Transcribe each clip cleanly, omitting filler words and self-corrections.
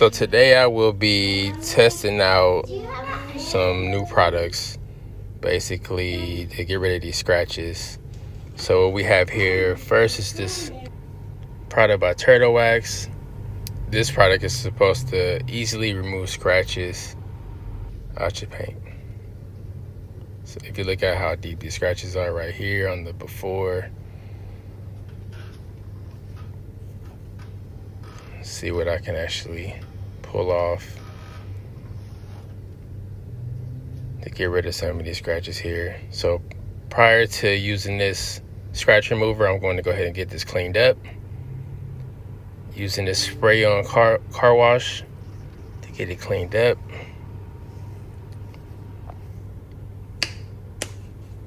So today I will be testing out some new products, basically to get rid of these scratches. So what we have here first is this product by TurtleWax. This product is supposed to easily remove scratches out your paint. So if you look at how deep these scratches are right here on the before, see what I can actually pull off to get rid of some of these scratches here. So prior to using this scratch remover, I'm going to go ahead and get this cleaned up using this spray on car wash to get it cleaned up.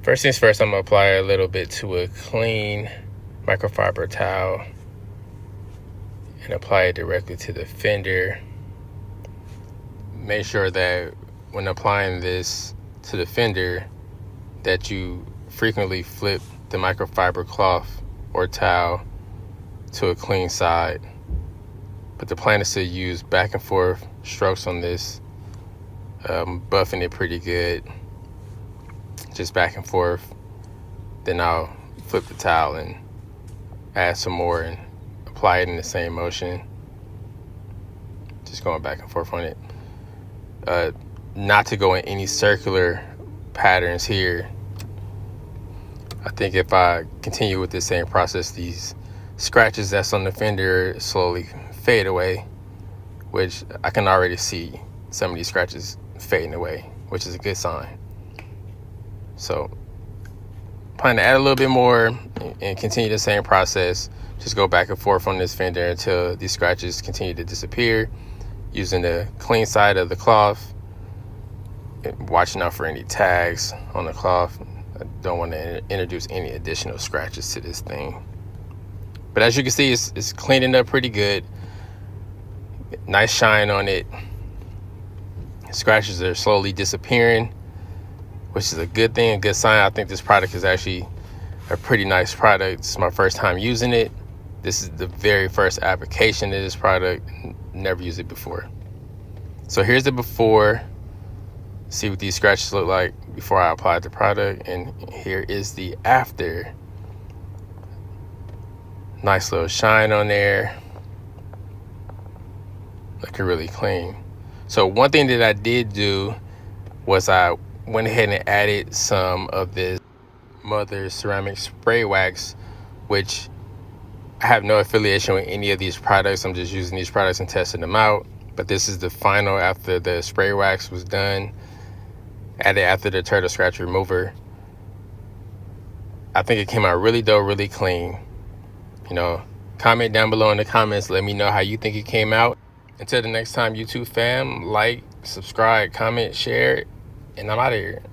First things first, I'm gonna apply a little bit to a clean microfiber towel and apply it directly to the fender. Make sure that when applying this to the fender that you frequently flip the microfiber cloth or towel to a clean side. But the plan is to use back and forth strokes on this, buffing it pretty good, just back and forth. Then I'll flip the towel and add some more and apply it in the same motion, just going back and forth on it. Not to go in any circular patterns here. I think if I continue with the same process, these scratches that's on the fender slowly fade away, which I can already see some of these scratches fading away, which is a good sign. So plan to add a little bit more and continue the same process. Just go back and forth on this fender until these scratches continue to disappear, using the clean side of the cloth, watching out for any tags on the cloth. I don't want to introduce any additional scratches to this thing. But as you can see, it's cleaning up pretty good. Nice shine on it. Scratches are slowly disappearing, which is a good thing, a good sign. I think this product is actually a pretty nice product. It's my first time using it. This is the very first application of this product. Never used it before. So here's the before. See what these scratches look like before I applied the product. And here is the after. Nice little shine on there. Looking really clean. So one thing that I did do was I went ahead and added some of this Mother ceramic spray wax, which I have no affiliation with any of these products. I'm just using these products and testing them out. But this is the final after the spray wax was done, added after the Turtle Scratch remover. I think it came out really dope, really clean. You know, comment down below in the comments. Let me know how you think it came out. Until the next time, YouTube fam, like, subscribe, comment, share, and I'm out of here.